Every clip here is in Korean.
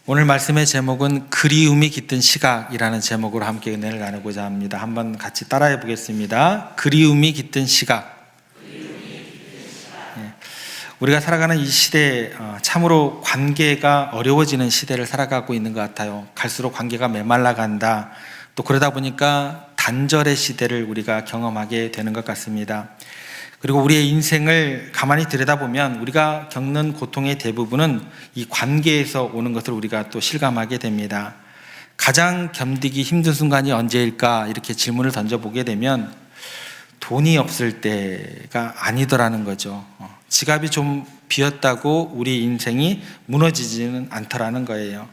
오늘 말씀의 제목은 그리움이 깃든 시각이라는 제목으로 함께 은혜를 나누고자 합니다. 한번 같이 따라해 보겠습니다. 그리움이 깃든 시각. 우리가 살아가는 이 시대, 참으로 관계가 어려워지는 시대를 살아가고 있는 것 같아요. 갈수록 관계가 메말라간다. 또 그러다 보니까 단절의 시대를 우리가 경험하게 되는 것 같습니다. 그리고 우리의 인생을 가만히 들여다보면 우리가 겪는 고통의 대부분은 이 관계에서 오는 것을 우리가 또 실감하게 됩니다. 가장 견디기 힘든 순간이 언제일까 이렇게 질문을 던져보게 되면 돈이 없을 때가 아니더라는 거죠. 지갑이 좀 비었다고 우리 인생이 무너지지는 않더라는 거예요.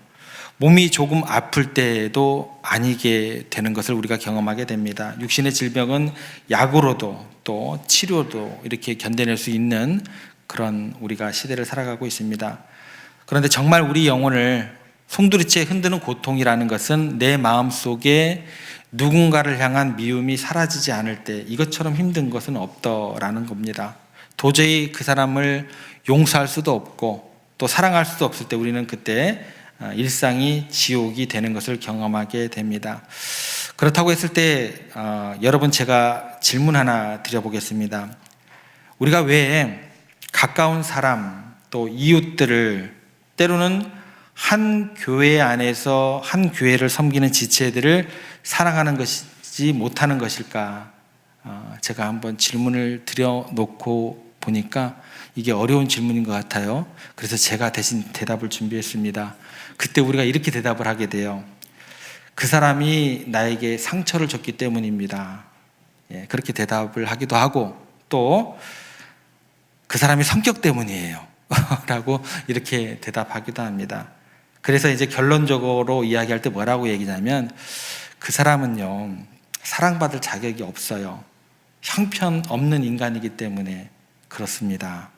몸이 조금 아플 때도 아니게 되는 것을 우리가 경험하게 됩니다. 육신의 질병은 약으로도 또 치료도 이렇게 견뎌낼 수 있는 그런 우리가 시대를 살아가고 있습니다. 그런데 정말 우리 영혼을 송두리째 흔드는 고통이라는 것은 내 마음속에 누군가를 향한 미움이 사라지지 않을 때 이것처럼 힘든 것은 없더라는 겁니다. 도저히 그 사람을 용서할 수도 없고 또 사랑할 수도 없을 때 우리는 그때 일상이 지옥이 되는 것을 경험하게 됩니다. 그렇다고 했을 때 여러분, 제가 질문 하나 드려보겠습니다. 우리가 왜 가까운 사람 또 이웃들을 때로는 한 교회 안에서 한 교회를 섬기는 지체들을 사랑하는 것이지 못하는 것일까? 제가 한번 질문을 드려놓고 보니까 이게 어려운 질문인 것 같아요. 그래서 제가 대신 대답을 준비했습니다. 그때 우리가 이렇게 대답을 하게 돼요. 그 사람이 나에게 상처를 줬기 때문입니다. 그렇게 대답을 하기도 하고 또 그 사람이 성격 때문이에요 라고 이렇게 대답하기도 합니다. 그래서 이제 결론적으로 이야기할 때 뭐라고 얘기냐면 그 사람은요, 사랑받을 자격이 없어요. 형편없는 인간이기 때문에 그렇습니다.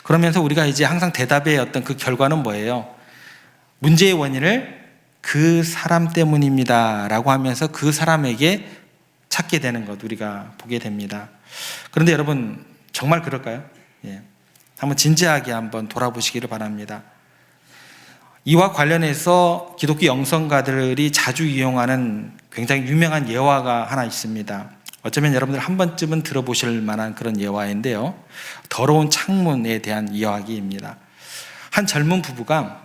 그러면서 우리가 이제 항상 대답의 어떤 그 결과는 뭐예요? 문제의 원인을 그 사람 때문입니다 라고 하면서 그 사람에게 찾게 되는 것 우리가 보게 됩니다. 그런데 여러분, 정말 그럴까요? 한번 진지하게 한번 돌아보시기를 바랍니다. 이와 관련해서 기독교 영성가들이 자주 이용하는 굉장히 유명한 예화가 하나 있습니다. 어쩌면 여러분들 한 번쯤은 들어보실 만한 그런 예화인데요, 더러운 창문에 대한 이야기입니다. 한 젊은 부부가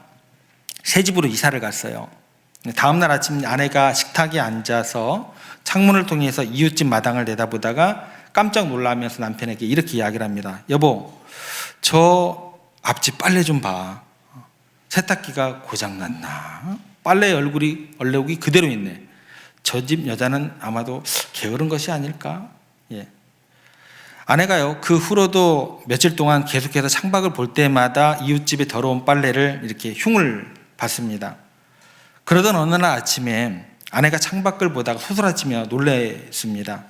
새 집으로 이사를 갔어요. 다음날 아침 아내가 식탁에 앉아서 창문을 통해서 이웃집 마당을 내다보다가 깜짝 놀라면서 남편에게 이렇게 이야기를 합니다. 여보, 저 앞집 빨래 좀 봐. 세탁기가 고장났나? 빨래 얼룩이 그대로 있네. 저 집 여자는 아마도 게으른 것이 아닐까? 아내가요, 그 후로도 며칠 동안 계속해서 창밖을 볼 때마다 이웃집의 더러운 빨래를 이렇게 흉을 봤습니다. 그러던 어느 날 아침에 아내가 창밖을 보다가 소스라치며 놀랐습니다.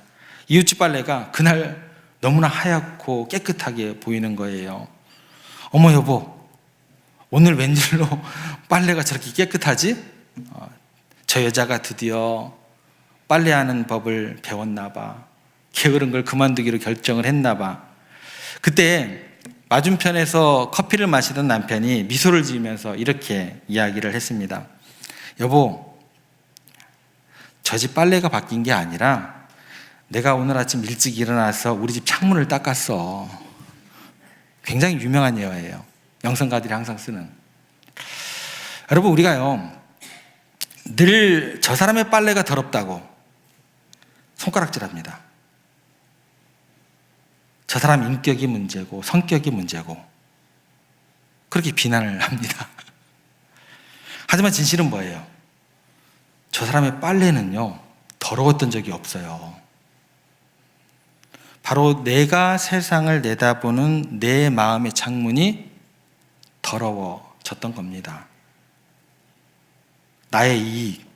이웃집 빨래가 그날 너무나 하얗고 깨끗하게 보이는 거예요. 어머 여보, 오늘 웬일로 빨래가 저렇게 깨끗하지? 저 여자가 드디어 빨래하는 법을 배웠나 봐. 게으른 걸 그만두기로 결정을 했나 봐. 그때 맞은편에서 커피를 마시던 남편이 미소를 지으면서 이렇게 이야기를 했습니다. 여보, 저 집 빨래가 바뀐 게 아니라 내가 오늘 아침 일찍 일어나서 우리 집 창문을 닦았어. 굉장히 유명한 예화예요. 영성가들이 항상 쓰는. 여러분, 우리가요, 늘 저 사람의 빨래가 더럽다고 손가락질합니다. 저 사람 인격이 문제고 성격이 문제고 그렇게 비난을 합니다. 하지만 진실은 뭐예요? 저 사람의 빨래는요, 더러웠던 적이 없어요. 바로 내가 세상을 내다보는 내 마음의 창문이 더러워졌던 겁니다. 나의 이익,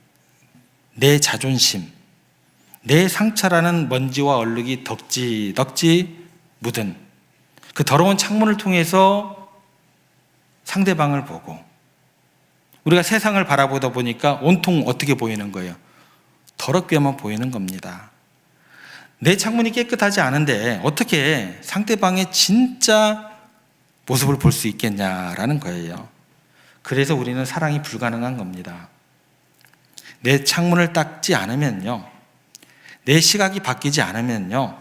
내 자존심, 내 상처라는 먼지와 얼룩이 덕지 묻은 그 더러운 창문을 통해서 상대방을 보고 우리가 세상을 바라보다 보니까 온통 어떻게 보이는 거예요? 더럽게만 보이는 겁니다. 내 창문이 깨끗하지 않은데 어떻게 상대방의 진짜 모습을 볼 수 있겠냐라는 거예요. 그래서 우리는 사랑이 불가능한 겁니다. 내 창문을 닦지 않으면요, 내 시각이 바뀌지 않으면요,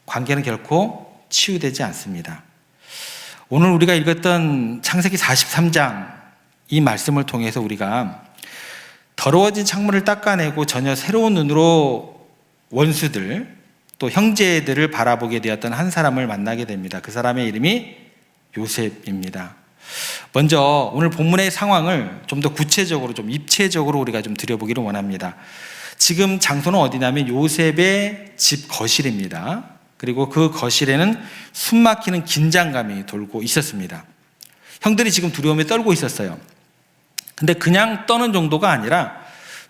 관계는 결코 치유되지 않습니다. 오늘 우리가 읽었던 창세기 43장 이 말씀을 통해서 우리가 더러워진 창문을 닦아내고 전혀 새로운 눈으로 원수들 또 형제들을 바라보게 되었던 한 사람을 만나게 됩니다. 그 사람의 이름이 요셉입니다. 먼저 오늘 본문의 상황을 좀 더 구체적으로, 좀 입체적으로 우리가 좀 들여보기를 원합니다. 지금 장소는 어디냐면 요셉의 집 거실입니다. 그리고 그 거실에는 숨막히는 긴장감이 돌고 있었습니다. 형들이 지금 두려움에 떨고 있었어요. 근데 그냥 떠는 정도가 아니라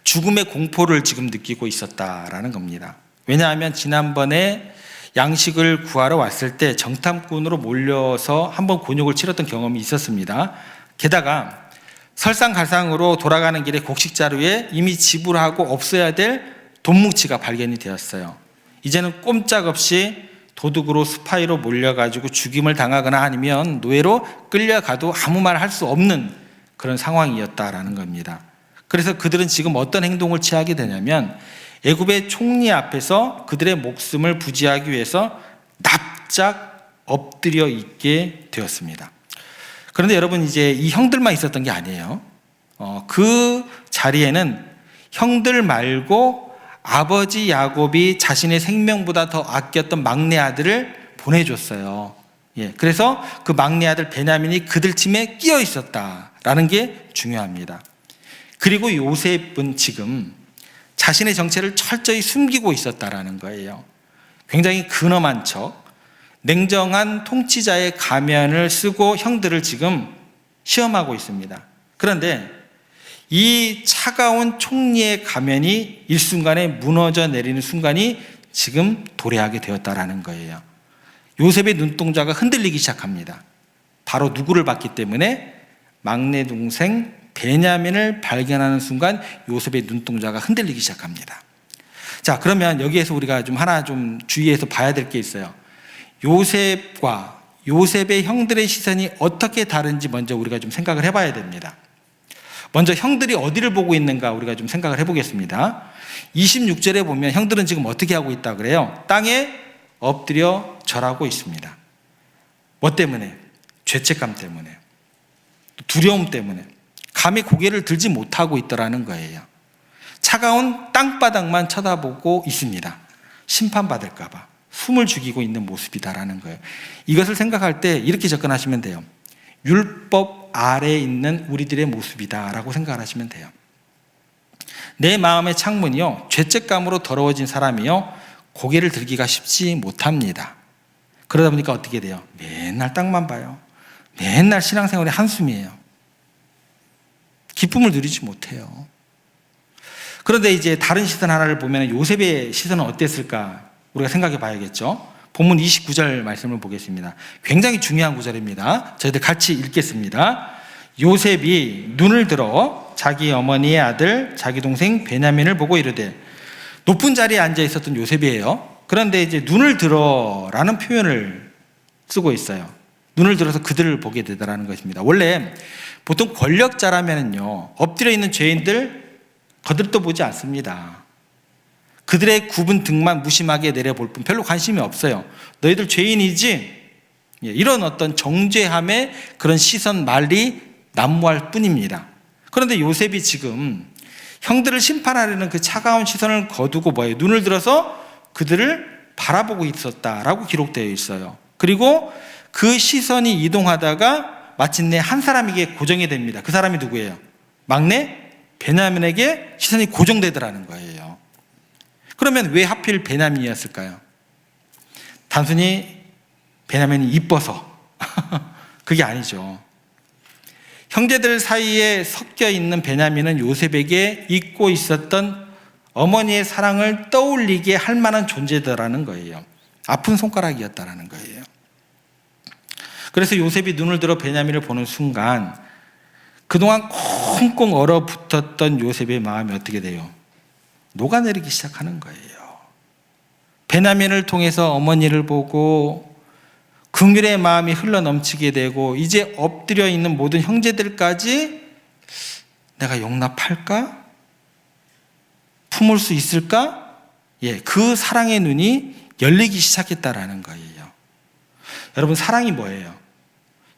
죽음의 공포를 지금 느끼고 있었다라는 겁니다. 왜냐하면 지난번에 양식을 구하러 왔을 때 정탐꾼으로 몰려서 한번 곤욕을 치렀던 경험이 있었습니다. 게다가 설상가상으로 돌아가는 길에 곡식자루에 이미 지불하고 없어야 될 돈뭉치가 발견이 되었어요. 이제는 꼼짝없이 도둑으로 스파이로 몰려가지고 죽임을 당하거나 아니면 노예로 끌려가도 아무 말 할 수 없는 그런 상황이었다라는 겁니다. 그래서 그들은 지금 어떤 행동을 취하게 되냐면 애굽의 총리 앞에서 그들의 목숨을 부지하기 위해서 납작 엎드려 있게 되었습니다. 그런데 여러분, 이제 이 형들만 있었던 게 아니에요. 그 자리에는 형들 말고 아버지 야곱이 자신의 생명보다 더 아꼈던 막내 아들을 보내줬어요. 그래서 그 막내 아들 베냐민이 그들 팀에 끼어 있었다라는 게 중요합니다. 그리고 요셉은 지금 자신의 정체를 철저히 숨기고 있었다라는 거예요. 굉장히 근엄한 척, 냉정한 통치자의 가면을 쓰고 형들을 지금 시험하고 있습니다. 그런데 이 차가운 총리의 가면이 일순간에 무너져 내리는 순간이 지금 도래하게 되었다라는 거예요. 요셉의 눈동자가 흔들리기 시작합니다. 바로 누구를 봤기 때문에? 막내 동생 베냐민을 발견하는 순간 요셉의 눈동자가 흔들리기 시작합니다. 자, 그러면 여기에서 우리가 좀 하나 좀 주의해서 봐야 될 게 있어요. 요셉과 요셉의 형들의 시선이 어떻게 다른지 먼저 우리가 좀 생각을 해봐야 됩니다. 먼저 형들이 어디를 보고 있는가 우리가 좀 생각을 해보겠습니다. 26절에 보면 형들은 지금 어떻게 하고 있다 그래요? 땅에 엎드려 절하고 있습니다. 뭐 때문에? 죄책감 때문에, 두려움 때문에 감히 고개를 들지 못하고 있더라는 거예요. 차가운 땅바닥만 쳐다보고 있습니다. 심판받을까 봐 숨을 죽이고 있는 모습이다라는 거예요. 이것을 생각할 때 이렇게 접근하시면 돼요. 율법 아래에 있는 우리들의 모습이다라고 생각을 하시면 돼요. 내 마음의 창문이요, 죄책감으로 더러워진 사람이요, 고개를 들기가 쉽지 못합니다. 그러다 보니까 어떻게 돼요? 맨날 땅만 봐요. 맨날 신앙생활에 한숨이에요. 기쁨을 누리지 못해요. 그런데 이제 다른 시선 하나를 보면 요셉의 시선은 어땠을까 우리가 생각해 봐야겠죠. 본문 29절 말씀을 보겠습니다. 굉장히 중요한 구절입니다. 저희들 같이 읽겠습니다. 요셉이 눈을 들어 자기 어머니의 아들 자기 동생 베냐민을 보고 이르되, 높은 자리에 앉아 있었던 요셉이에요. 그런데 이제 눈을 들어라는 표현을 쓰고 있어요. 눈을 들어서 그들을 보게 되더라는 것입니다. 원래 보통 권력자라면요, 엎드려 있는 죄인들 거들떠 보지 않습니다. 그들의 굽은 등만 무심하게 내려볼 뿐 별로 관심이 없어요. 너희들 죄인이지? 이런 어떤 정죄함의 그런 시선 말이 난무할 뿐입니다. 그런데 요셉이 지금 형들을 심판하려는 그 차가운 시선을 거두고 뭐예요? 눈을 들어서 그들을 바라보고 있었다라고 기록되어 있어요. 그리고 그 시선이 이동하다가 마침내 한 사람에게 고정이 됩니다. 그 사람이 누구예요? 막내 베냐민에게 시선이 고정되더라는 거예요. 그러면 왜 하필 베냐민이었을까요? 단순히 베냐민이 이뻐서 그게 아니죠. 형제들 사이에 섞여 있는 베냐민은 요셉에게 잊고 있었던 어머니의 사랑을 떠올리게 할 만한 존재더라는 거예요. 아픈 손가락이었다라는 거예요. 그래서 요셉이 눈을 들어 베냐민을 보는 순간 그동안 꽁꽁 얼어붙었던 요셉의 마음이 어떻게 돼요? 녹아내리기 시작하는 거예요. 베냐민을 통해서 어머니를 보고 긍휼의 마음이 흘러넘치게 되고 이제 엎드려 있는 모든 형제들까지 내가 용납할까? 품을 수 있을까? 그 사랑의 눈이 열리기 시작했다라는 거예요. 여러분, 사랑이 뭐예요?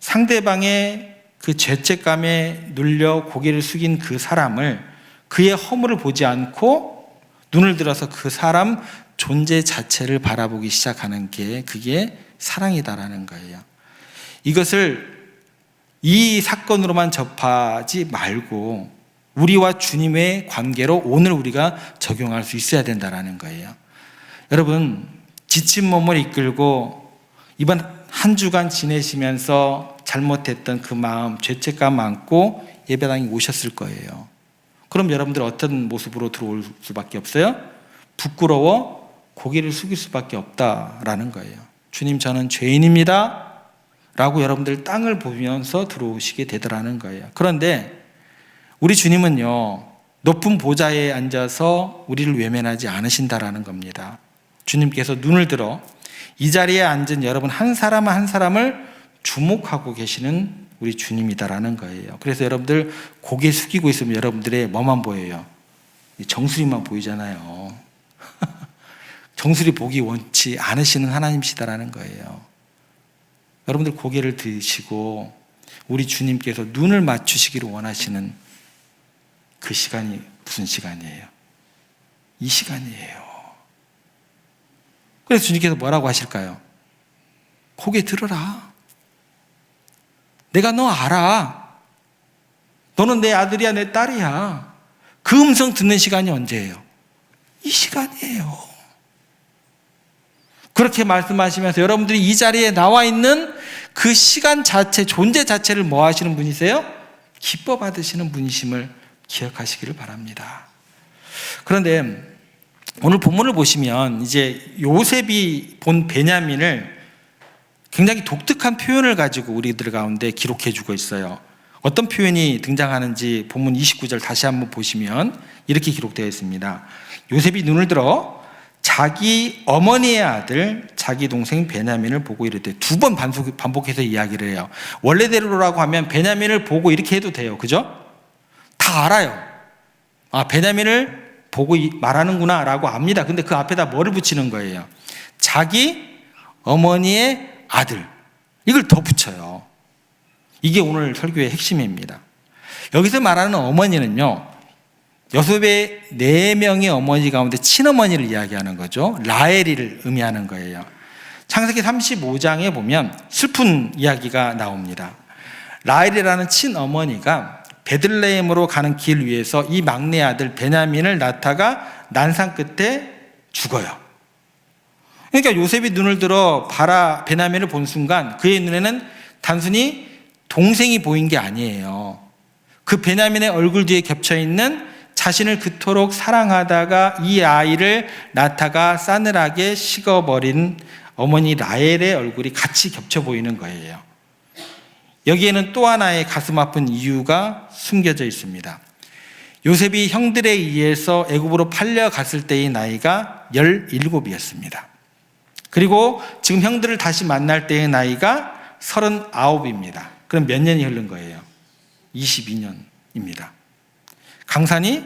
상대방의 그 죄책감에 눌려 고개를 숙인 그 사람을, 그의 허물을 보지 않고 눈을 들어서 그 사람 존재 자체를 바라보기 시작하는 게, 그게 사랑이다라는 거예요. 이것을 이 사건으로만 접하지 말고 우리와 주님의 관계로 오늘 우리가 적용할 수 있어야 된다는 거예요. 여러분, 지친 몸을 이끌고 이번 한 주간 지내시면서 잘못했던 그 마음, 죄책감 안고 예배당에 오셨을 거예요. 그럼 여러분들 어떤 모습으로 들어올 수밖에 없어요? 부끄러워 고개를 숙일 수밖에 없다라는 거예요. 주님, 저는 죄인입니다 라고 여러분들 땅을 보면서 들어오시게 되더라는 거예요. 그런데 우리 주님은요, 높은 보좌에 앉아서 우리를 외면하지 않으신다라는 겁니다. 주님께서 눈을 들어 이 자리에 앉은 여러분 한 사람 한 사람을 주목하고 계시는 우리 주님이다라는 거예요. 그래서 여러분들 고개 숙이고 있으면 여러분들의 뭐만 보여요? 정수리만 보이잖아요. 정수리 보기 원치 않으시는 하나님이시다라는 거예요. 여러분들 고개를 드시고 우리 주님께서 눈을 맞추시기를 원하시는 그 시간이 무슨 시간이에요? 이 시간이에요. 그래서 주님께서 뭐라고 하실까요? 고개 들어라. 내가 너 알아. 너는 내 아들이야, 내 딸이야. 그 음성 듣는 시간이 언제예요? 이 시간이에요. 그렇게 말씀하시면서 여러분들이 이 자리에 나와 있는 그 시간 자체, 존재 자체를 뭐 하시는 분이세요? 기뻐 받으시는 분이심을 기억하시기를 바랍니다. 그런데 오늘 본문을 보시면 이제 요셉이 본 베냐민을 굉장히 독특한 표현을 가지고 우리들 가운데 기록해 주고 있어요. 어떤 표현이 등장하는지 본문 29절 다시 한번 보시면 이렇게 기록되어 있습니다. 요셉이 눈을 들어 자기 어머니의 아들 자기 동생 베냐민을 보고 이르되, 두 번 반복해서 이야기를 해요. 원래대로라고 하면 베냐민을 보고 이렇게 해도 돼요. 그죠? 다 알아요. 아, 베냐민을 보고 말하는구나 라고 압니다. 근데 그 앞에다 뭐를 붙이는 거예요? 자기 어머니의 아들, 이걸 더 붙여요. 이게 오늘 설교의 핵심입니다. 여기서 말하는 어머니는요, 요셉의 4명의 어머니 가운데 친어머니를 이야기하는 거죠. 라헬이를 의미하는 거예요. 창세기 35장에 보면 슬픈 이야기가 나옵니다. 라헬이라는 친어머니가 베들레헴으로 가는 길 위에서 이 막내 아들 베냐민을 낳다가 난상 끝에 죽어요. 그러니까 요셉이 눈을 들어 베냐민을 본 순간 그의 눈에는 단순히 동생이 보인 게 아니에요. 그 베냐민의 얼굴 뒤에 겹쳐있는 자신을 그토록 사랑하다가 이 아이를 낳다가 싸늘하게 식어버린 어머니 라헬의 얼굴이 같이 겹쳐 보이는 거예요. 여기에는 또 하나의 가슴 아픈 이유가 숨겨져 있습니다. 요셉이 형들에 의해서 애굽으로 팔려갔을 때의 나이가 17이었습니다. 그리고 지금 형들을 다시 만날 때의 나이가 39입니다. 그럼 몇 년이 흐른 거예요? 22년입니다. 강산이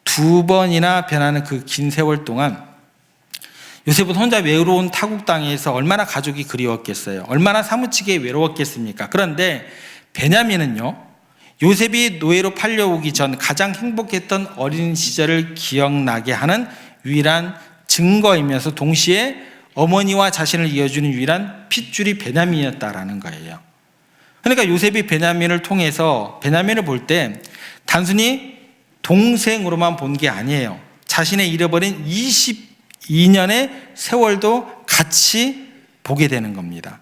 2번이나 변하는 그 긴 세월 동안 요셉은 혼자 외로운 타국 땅에서 얼마나 가족이 그리웠겠어요. 얼마나 사무치게 외로웠겠습니까? 그런데 베냐민은요, 요셉이 노예로 팔려오기 전 가장 행복했던 어린 시절을 기억나게 하는 유일한 증거이면서 동시에 어머니와 자신을 이어주는 유일한 핏줄이 베냐민이었다라는 거예요. 그러니까 요셉이 베냐민을 통해서 베냐민을 볼 때 단순히 동생으로만 본 게 아니에요. 자신의 잃어버린 22년의 세월도 같이 보게 되는 겁니다.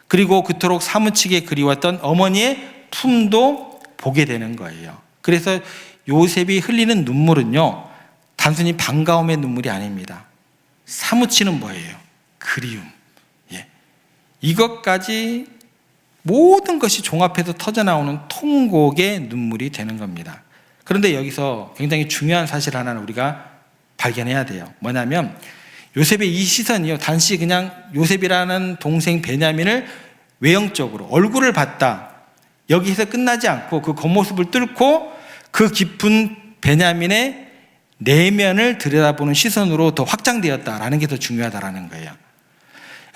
그리고 그토록 사무치게 그리웠던 어머니의 품도 보게 되는 거예요. 그래서 요셉이 흘리는 눈물은요, 단순히 반가움의 눈물이 아닙니다. 사무치는 뭐예요? 그리움. 이것까지 모든 것이 종합해서 터져나오는 통곡의 눈물이 되는 겁니다. 그런데 여기서 굉장히 중요한 사실 하나는 우리가 발견해야 돼요. 뭐냐면 요셉의 이 시선이요, 단지 그냥 요셉이라는 동생 베냐민을 외형적으로 얼굴을 봤다, 여기서 끝나지 않고 그 겉모습을 뚫고 그 깊은 베냐민의 내면을 들여다보는 시선으로 더 확장되었다라는 게 더 중요하다라는 거예요.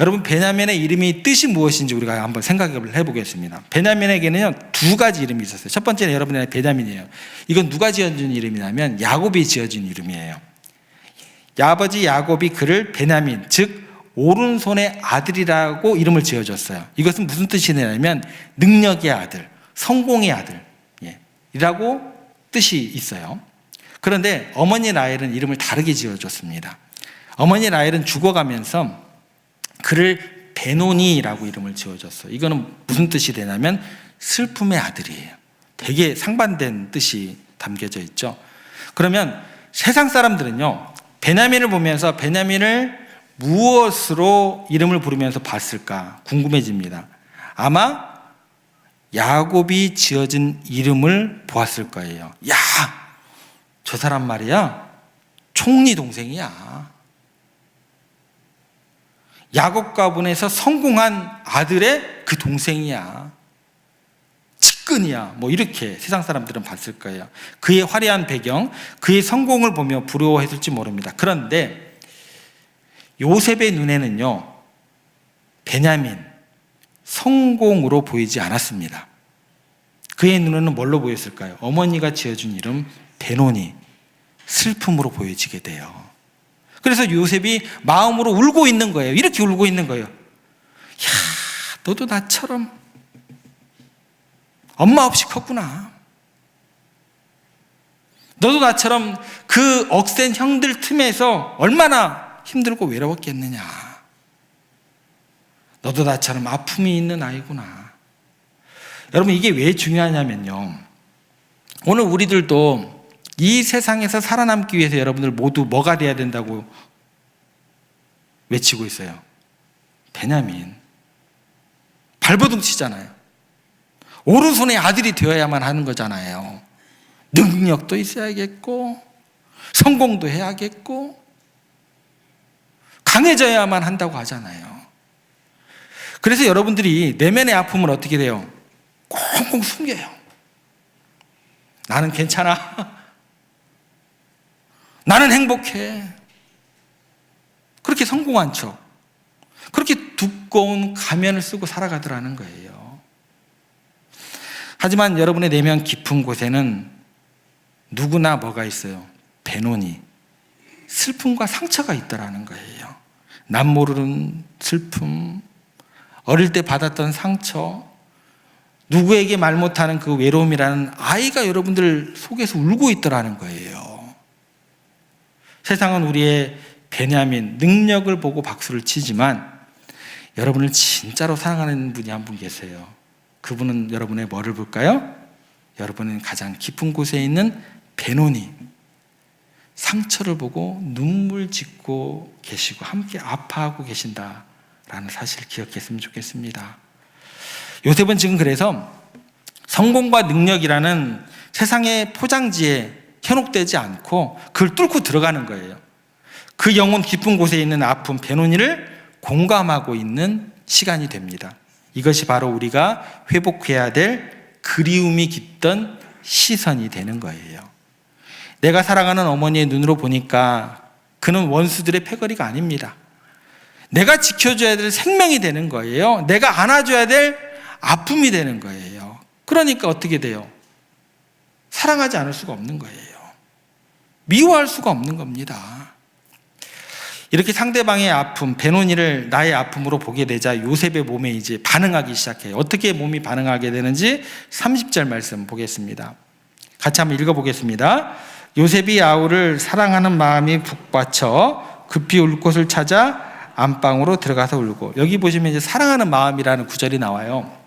여러분, 베냐민의 이름이 뜻이 무엇인지 우리가 한번 생각을 해보겠습니다. 베냐민에게는요 2가지 이름이 있었어요. 첫 번째는 여러분의 베냐민이에요. 이건 누가 지어준 이름이냐면 야곱이 지어준 이름이에요. 아버지 야곱이 그를 베냐민, 즉 오른손의 아들이라고 이름을 지어줬어요. 이것은 무슨 뜻이냐면 능력의 아들, 성공의 아들 이라고 뜻이 있어요. 그런데 어머니 라헬은 이름을 다르게 지어줬습니다. 어머니 라헬은 죽어가면서 그를 베노니라고 이름을 지어줬어요. 이거는 무슨 뜻이 되냐면 슬픔의 아들이에요. 되게 상반된 뜻이 담겨져 있죠. 그러면 세상 사람들은요 베냐민을 보면서 베냐민을 무엇으로 이름을 부르면서 봤을까 궁금해집니다. 아마 야곱이 지어진 이름을 보았을 거예요. 야, 저 사람 말이야 총리 동생이야. 야곱 가문에서 성공한 아들의 그 동생이야. 측근이야. 뭐 이렇게 세상 사람들은 봤을 거예요. 그의 화려한 배경, 그의 성공을 보며 부러워했을지 모릅니다. 그런데 요셉의 눈에는요 베냐민, 성공으로 보이지 않았습니다. 그의 눈에는 뭘로 보였을까요? 어머니가 지어준 이름 베노니, 슬픔으로 보여지게 돼요. 그래서 요셉이 마음으로 울고 있는 거예요. 이렇게 울고 있는 거예요. 야, 너도 나처럼 엄마 없이 컸구나. 너도 나처럼 그 억센 형들 틈에서 얼마나 힘들고 외로웠겠느냐. 너도 나처럼 아픔이 있는 아이구나. 여러분, 이게 왜 중요하냐면요, 오늘 우리들도 이 세상에서 살아남기 위해서 여러분들 모두 뭐가 돼야 된다고 외치고 있어요? 베냐민. 발버둥 치잖아요. 오른손의 아들이 되어야만 하는 거잖아요. 능력도 있어야겠고 성공도 해야겠고 강해져야만 한다고 하잖아요. 그래서 여러분들이 내면의 아픔을 어떻게 돼요? 꽁꽁 숨겨요. 나는 괜찮아. 나는 행복해. 그렇게 성공한 척, 그렇게 두꺼운 가면을 쓰고 살아가더라는 거예요. 하지만 여러분의 내면 깊은 곳에는 누구나 뭐가 있어요? 베노니, 슬픔과 상처가 있더라는 거예요. 남 모르는 슬픔, 어릴 때 받았던 상처, 누구에게 말 못하는 그 외로움이라는 아이가 여러분들 속에서 울고 있더라는 거예요. 세상은 우리의 베냐민, 능력을 보고 박수를 치지만 여러분을 진짜로 사랑하는 분이 한 분 계세요. 그분은 여러분의 뭐를 볼까요? 여러분은 가장 깊은 곳에 있는 베노니, 상처를 보고 눈물 짓고 계시고 함께 아파하고 계신다라는 사실을 기억했으면 좋겠습니다. 요셉은 지금 그래서 성공과 능력이라는 세상의 포장지에 현혹되지 않고 그걸 뚫고 들어가는 거예요. 그 영혼 깊은 곳에 있는 아픔 베노니를 공감하고 있는 시간이 됩니다. 이것이 바로 우리가 회복해야 될 그리움이 깃든 시선이 되는 거예요. 내가 사랑하는 어머니의 눈으로 보니까 그는 원수들의 패거리가 아닙니다. 내가 지켜줘야 될 생명이 되는 거예요. 내가 안아줘야 될 아픔이 되는 거예요. 그러니까 어떻게 돼요? 사랑하지 않을 수가 없는 거예요. 미워할 수가 없는 겁니다. 이렇게 상대방의 아픔, 베노니를 나의 아픔으로 보게 되자 요셉의 몸에 이제 반응하기 시작해요. 어떻게 몸이 반응하게 되는지 30절 말씀 보겠습니다. 같이 한번 읽어보겠습니다. 요셉이 아우를 사랑하는 마음이 북받쳐 급히 울 곳을 찾아 안방으로 들어가서 울고, 여기 보시면 이제 사랑하는 마음이라는 구절이 나와요.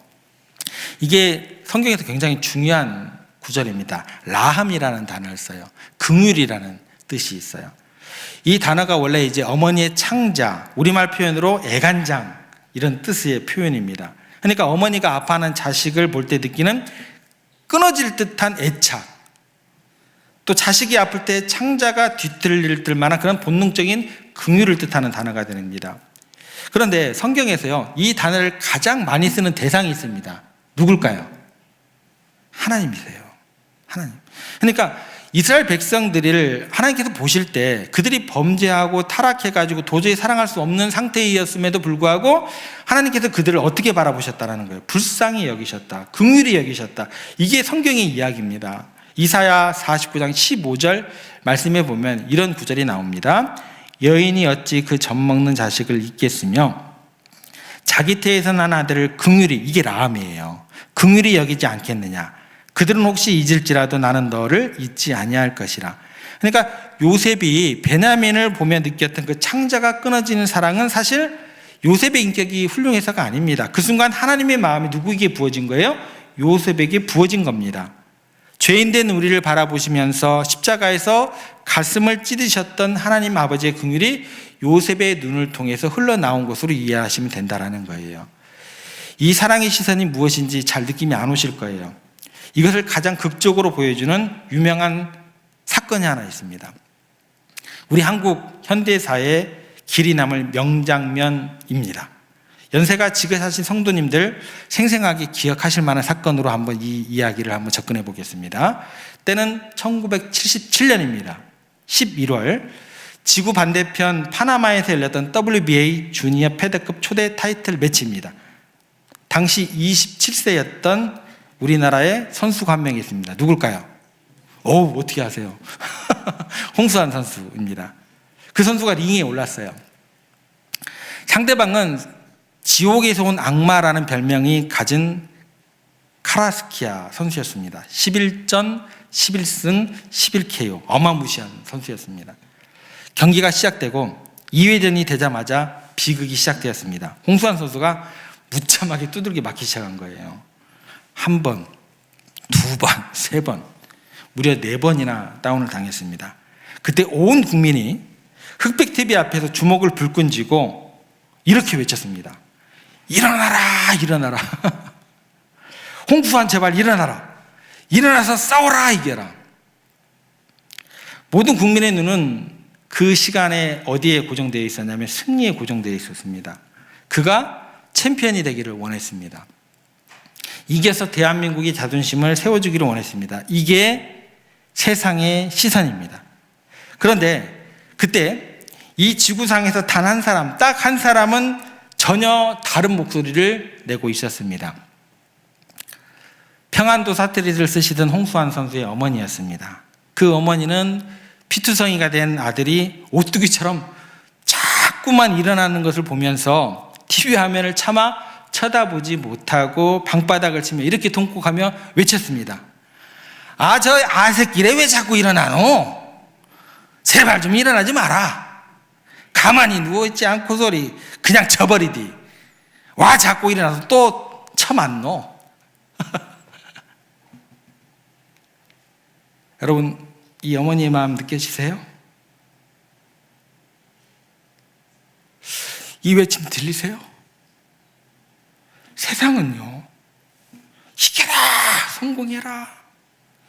이게 성경에서 굉장히 중요한 구절입니다. 라함이라는 단어를 써요. 긍휼이라는 뜻이 있어요. 이 단어가 원래 이제 어머니의 창자, 우리말 표현으로 애간장 이런 뜻의 표현입니다. 그러니까 어머니가 아파하는 자식을 볼 때 느끼는 끊어질 듯한 애착, 또 자식이 아플 때 창자가 뒤틀릴 만한 그런 본능적인 긍휼을 뜻하는 단어가 됩니다. 그런데 성경에서요, 이 단어를 가장 많이 쓰는 대상이 있습니다. 누굴까요? 하나님이세요. 하나님. 그러니까 이스라엘 백성들을 하나님께서 보실 때 그들이 범죄하고 타락해가지고 도저히 사랑할 수 없는 상태였음에도 불구하고 하나님께서 그들을 어떻게 바라보셨다라는 거예요. 불쌍히 여기셨다. 긍휼히 여기셨다. 이게 성경의 이야기입니다. 이사야 49장 15절 말씀에 보면 이런 구절이 나옵니다. 여인이 어찌 그 젖먹는 자식을 잊겠으며 자기 태에서 난 아들을 긍휼히, 이게 라함이에요. 긍휼히 여기지 않겠느냐. 그들은 혹시 잊을지라도 나는 너를 잊지 아니할 것이라. 그러니까 요셉이 베냐민을 보며 느꼈던 그 창자가 끊어지는 사랑은 사실 요셉의 인격이 훌륭해서가 아닙니다. 그 순간 하나님의 마음이 누구에게 부어진 거예요? 요셉에게 부어진 겁니다. 죄인된 우리를 바라보시면서 십자가에서 가슴을 찢으셨던 하나님 아버지의 긍휼이 요셉의 눈을 통해서 흘러나온 것으로 이해하시면 된다는 거예요. 이 사랑의 시선이 무엇인지 잘 느낌이 안 오실 거예요. 이것을 가장 극적으로 보여주는 유명한 사건이 하나 있습니다. 우리 한국 현대사의 길이 남을 명장면입니다. 연세가 지긋하신 성도님들 생생하게 기억하실 만한 사건으로 한번 이 이야기를 한번 접근해 보겠습니다. 때는 1977년입니다. 11월 지구 반대편 파나마에서 열렸던 WBA 주니어 패드급 초대 타이틀 매치입니다. 당시 27세였던 우리나라의 선수가 한 명 있습니다. 누굴까요? 어떻게 아세요? 홍수환 선수입니다. 그 선수가 링에 올랐어요. 상대방은 지옥에서 온 악마라는 별명이 가진 카라스키아 선수였습니다. 11전 11승 11KO, 어마무시한 선수였습니다. 경기가 시작되고 2회전이 되자마자 비극이 시작되었습니다. 홍수환 선수가 무참하게 두들겨 맞기 시작한 거예요. 한 번, 두 번, 세 번, 무려 4번이나 다운을 당했습니다. 그때 온 국민이 흑백 TV 앞에서 주먹을 불끈 쥐고 이렇게 외쳤습니다. 일어나라, 일어나라. 홍수환 제발 일어나라. 일어나서 싸워라, 이겨라. 모든 국민의 눈은 그 시간에 어디에 고정되어 있었냐면 승리에 고정되어 있었습니다. 그가 챔피언이 되기를 원했습니다. 이겨서 대한민국의 자존심을 세워주기를 원했습니다. 이게 세상의 시선입니다. 그런데 그때 이 지구상에서 단 한 사람, 딱 한 사람은 전혀 다른 목소리를 내고 있었습니다. 평안도 사투리를 쓰시던 홍수환 선수의 어머니였습니다. 그 어머니는 피투성이가 된 아들이 오뚜기처럼 자꾸만 일어나는 것을 보면서 TV 화면을 차마 쳐다보지 못하고 방바닥을 치며 이렇게 통곡하며 외쳤습니다. 저 아새끼래 왜 자꾸 일어나노? 제발 좀 일어나지 마라. 가만히 누워있지 않고 소리 그냥 쳐버리디. 와 자꾸 일어나서 또 쳐맞노? 여러분 이 어머니의 마음 느껴지세요? 이 외침 들리세요? 세상은요, 이겨라, 성공해라,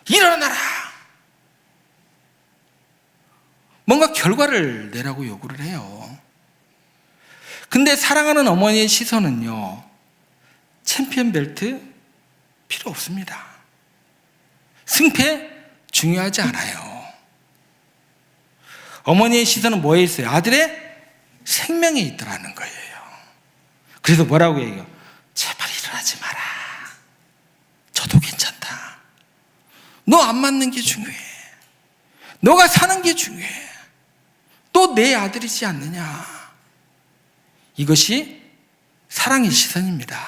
일어나라. 뭔가 결과를 내라고 요구를 해요. 근데 사랑하는 어머니의 시선은요, 챔피언 벨트 필요 없습니다. 승패 중요하지 않아요. 어머니의 시선은 뭐에 있어요? 아들의 생명에 있더라는 거예요. 그래서 뭐라고 얘기해요? 제발 일어나지 마라. 저도 괜찮다. 너 안 맞는 게 중요해. 너가 사는 게 중요해. 또 내 아들이지 않느냐. 이것이 사랑의 시선입니다.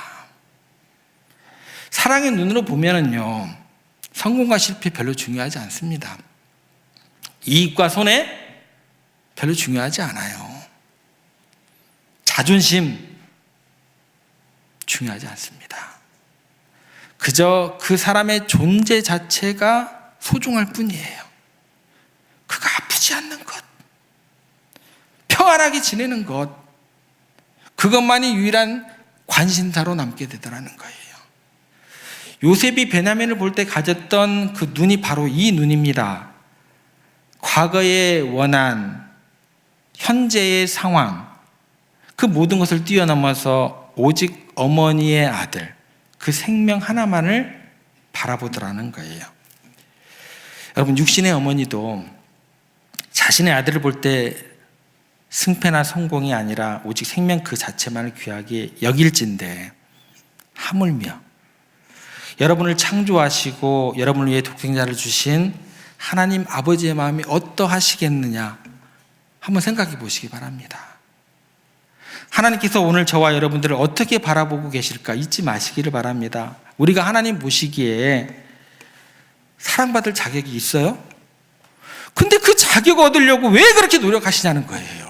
사랑의 눈으로 보면은요, 성공과 실패 별로 중요하지 않습니다. 이익과 손해 별로 중요하지 않아요. 자존심 중요하지 않습니다. 그저 그 사람의 존재 자체가 소중할 뿐이에요. 그가 아프지 않는 것, 평안하게 지내는 것, 그것만이 유일한 관심사로 남게 되더라는 거예요. 요셉이 베냐민을 볼 때 가졌던 그 눈이 바로 이 눈입니다. 과거의 원한, 현재의 상황, 그 모든 것을 뛰어넘어서 오직 어머니의 아들, 그 생명 하나만을 바라보더라는 거예요. 여러분, 육신의 어머니도 자신의 아들을 볼 때 승패나 성공이 아니라 오직 생명 그 자체만을 귀하게 여길진데, 하물며 여러분을 창조하시고 여러분을 위해 독생자를 주신 하나님 아버지의 마음이 어떠하시겠느냐 한번 생각해 보시기 바랍니다. 하나님께서 오늘 저와 여러분들을 어떻게 바라보고 계실까 잊지 마시기를 바랍니다. 우리가 하나님 보시기에 사랑받을 자격이 있어요? 근데 그 자격 얻으려고 왜 그렇게 노력하시냐는 거예요.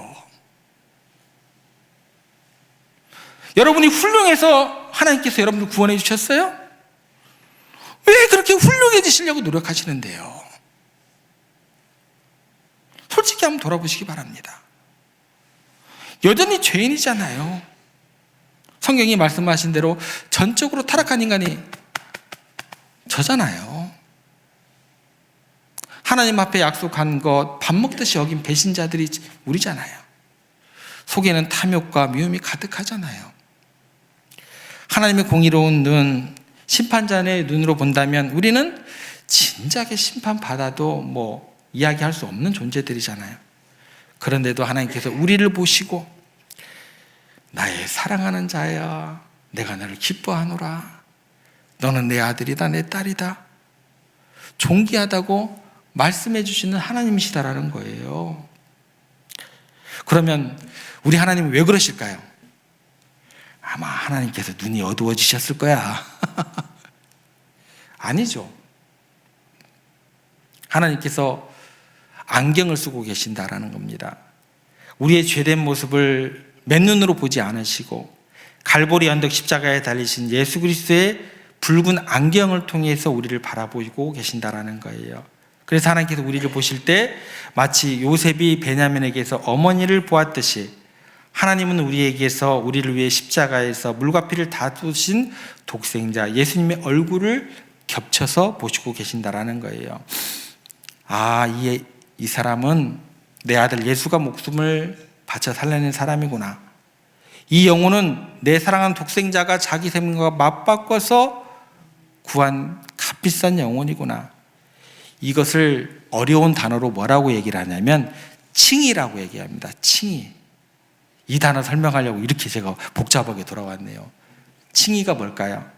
여러분이 훌륭해서 하나님께서 여러분을 구원해 주셨어요? 왜 그렇게 훌륭해지시려고 노력하시는데요? 솔직히 한번 돌아보시기 바랍니다. 여전히 죄인이잖아요. 성경이 말씀하신 대로 전적으로 타락한 인간이 저잖아요. 하나님 앞에 약속한 것 밥 먹듯이 여긴 배신자들이 우리잖아요. 속에는 탐욕과 미움이 가득하잖아요. 하나님의 공의로운 눈, 심판자의 눈으로 본다면 우리는 진작에 심판받아도 이야기할 수 없는 존재들이잖아요. 그런데도 하나님께서 우리를 보시고 나의 사랑하는 자야, 내가 너를 기뻐하노라, 너는 내 아들이다, 내 딸이다, 존귀하다고 말씀해 주시는 하나님이시다라는 거예요. 그러면 우리 하나님은 왜 그러실까요? 아마 하나님께서 눈이 어두워지셨을 거야. 아니죠. 하나님께서 안경을 쓰고 계신다라는 겁니다. 우리의 죄된 모습을 맨눈으로 보지 않으시고 갈보리 언덕 십자가에 달리신 예수 그리스도의 붉은 안경을 통해서 우리를 바라보고 계신다라는 거예요. 그래서 하나님께서 우리를 보실 때 마치 요셉이 베냐민에게서 어머니를 보았듯이 하나님은 우리에게서 우리를 위해 십자가에서 물과 피를 다 쏟으신 독생자 예수님의 얼굴을 겹쳐서 보시고 계신다라는 거예요. 이 사람은 내 아들 예수가 목숨을 바쳐 살려낸 사람이구나. 이 영혼은 내 사랑하는 독생자가 자기 생명과 맞바꿔서 구한 값비싼 영혼이구나. 이것을 어려운 단어로 뭐라고 얘기를 하냐면 칭의라고 얘기합니다. 칭의. 이 단어 설명하려고 이렇게 제가 복잡하게 돌아왔네요. 칭의가 뭘까요?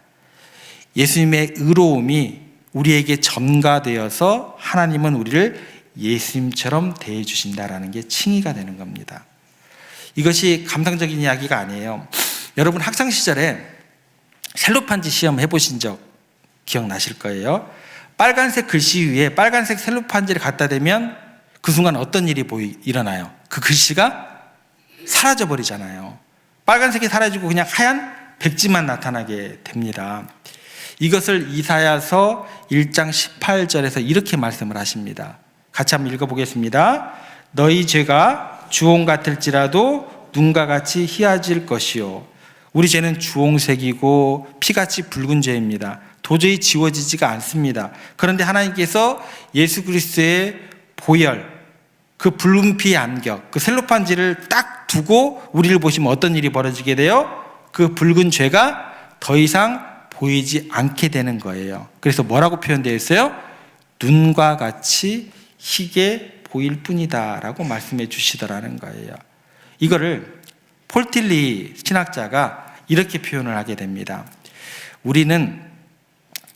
예수님의 의로움이 우리에게 전가되어서 하나님은 우리를 예수님처럼 대해주신다라는 게 칭의가 되는 겁니다. 이것이 감상적인 이야기가 아니에요. 여러분 학창시절에 셀로판지 시험 해보신 적 기억나실 거예요. 빨간색 글씨 위에 빨간색 셀로판지를 갖다 대면 그 순간 어떤 일이 일어나요? 그 글씨가 사라져버리잖아요. 빨간색이 사라지고 그냥 하얀 백지만 나타나게 됩니다. 이것을 이사야서 1장 18절에서 이렇게 말씀을 하십니다. 같이 한번 읽어보겠습니다. 너희 죄가 주홍 같을지라도 눈과 같이 희어질 것이요. 우리 죄는 주홍색이고 피같이 붉은 죄입니다. 도저히 지워지지가 않습니다. 그런데 하나님께서 예수 그리스도의 보혈, 그 붉은 피의 안경, 그 셀로판지를 딱 두고 우리를 보시면 어떤 일이 벌어지게 돼요? 그 붉은 죄가 더 이상 보이지 않게 되는 거예요. 그래서 뭐라고 표현되어 있어요? 눈과 같이 희게 보일 뿐이다 라고 말씀해 주시더라는 거예요. 이거를 폴틸리 신학자가 이렇게 표현을 하게 됩니다. 우리는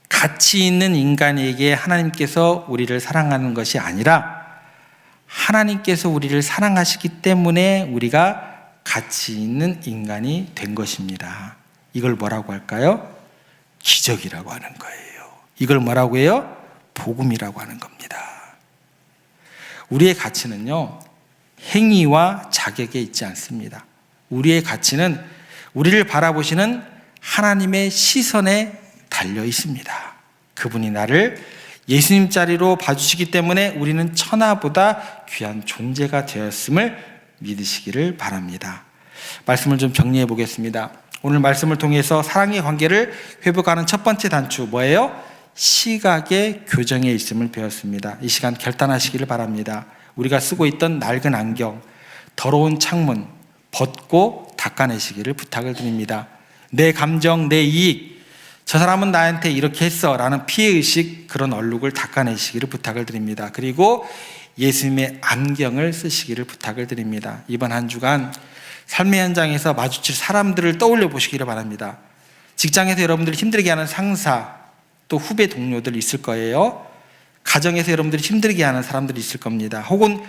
가치 있는 인간에게 하나님께서 우리를 사랑하는 것이 아니라 하나님께서 우리를 사랑하시기 때문에 우리가 가치 있는 인간이 된 것입니다. 이걸 뭐라고 할까요? 기적이라고 하는 거예요. 이걸 뭐라고 해요? 복음이라고 하는 겁니다. 우리의 가치는요, 행위와 자격에 있지 않습니다. 우리의 가치는 우리를 바라보시는 하나님의 시선에 달려 있습니다. 그분이 나를 예수님 자리로 봐주시기 때문에 우리는 천하보다 귀한 존재가 되었음을 믿으시기를 바랍니다. 말씀을 좀 정리해 보겠습니다. 오늘 말씀을 통해서 사랑의 관계를 회복하는 첫 번째 단추 뭐예요? 시각의 교정에 있음을 배웠습니다. 이 시간 결단하시기를 바랍니다. 우리가 쓰고 있던 낡은 안경, 더러운 창문 벗고 닦아내시기를 부탁을 드립니다. 내 감정, 내 이익, 저 사람은 나한테 이렇게 했어 라는 피해의식, 그런 얼룩을 닦아내시기를 부탁을 드립니다. 그리고 예수님의 안경을 쓰시기를 부탁을 드립니다. 이번 한 주간 삶의 현장에서 마주칠 사람들을 떠올려 보시기를 바랍니다. 직장에서 여러분들이 힘들게 하는 상사, 또 후배 동료들 있을 거예요. 가정에서 여러분들이 힘들게 하는 사람들이 있을 겁니다. 혹은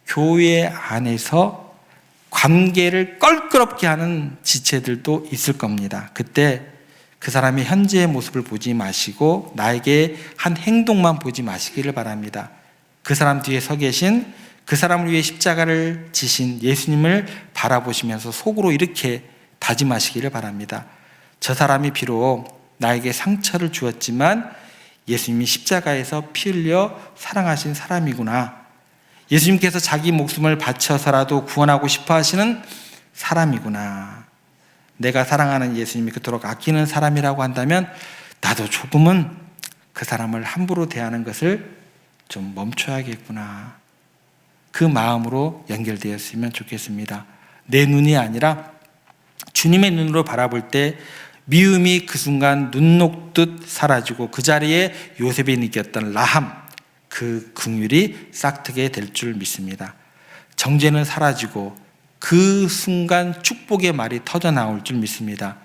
교회 안에서 관계를 껄끄럽게 하는 지체들도 있을 겁니다. 그때 그 사람의 현재의 모습을 보지 마시고 나에게 한 행동만 보지 마시기를 바랍니다. 그 사람 뒤에 서 계신, 그 사람을 위해 십자가를 지신 예수님을 바라보시면서 속으로 이렇게 다짐하시기를 바랍니다. 저 사람이 비록 나에게 상처를 주었지만 예수님이 십자가에서 피 흘려 사랑하신 사람이구나. 예수님께서 자기 목숨을 바쳐서라도 구원하고 싶어 하시는 사람이구나. 내가 사랑하는 예수님이 그토록 아끼는 사람이라고 한다면 나도 조금은 그 사람을 함부로 대하는 것을 좀 멈춰야겠구나. 그 마음으로 연결되었으면 좋겠습니다. 내 눈이 아니라 주님의 눈으로 바라볼 때 미움이 그 순간 눈 녹듯 사라지고 그 자리에 요셉이 느꼈던 라함, 그 긍휼이 싹트게 될 줄 믿습니다. 정죄는 사라지고 그 순간 축복의 말이 터져 나올 줄 믿습니다.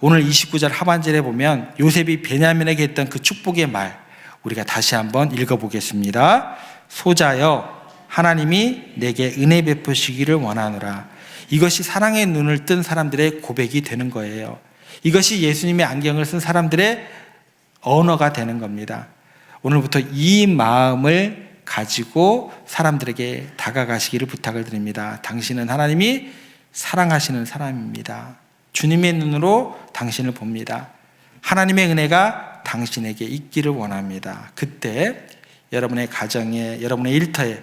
오늘 29절 하반절에 보면 요셉이 베냐민에게 했던 그 축복의 말, 우리가 다시 한번 읽어보겠습니다. 소자여, 하나님이 내게 은혜 베푸시기를 원하노라. 이것이 사랑의 눈을 뜬 사람들의 고백이 되는 거예요. 이것이 예수님의 안경을 쓴 사람들의 언어가 되는 겁니다. 오늘부터 이 마음을 가지고 사람들에게 다가가시기를 부탁을 드립니다. 당신은 하나님이 사랑하시는 사람입니다. 주님의 눈으로 당신을 봅니다. 하나님의 은혜가 당신에게 있기를 원합니다. 그때 여러분의 가정에, 여러분의 일터에,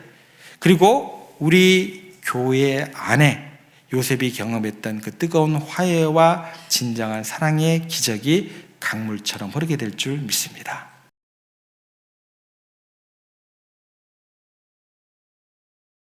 그리고 우리 교회 안에 요셉이 경험했던 그 뜨거운 화해와 진정한 사랑의 기적이 강물처럼 흐르게 될 줄 믿습니다.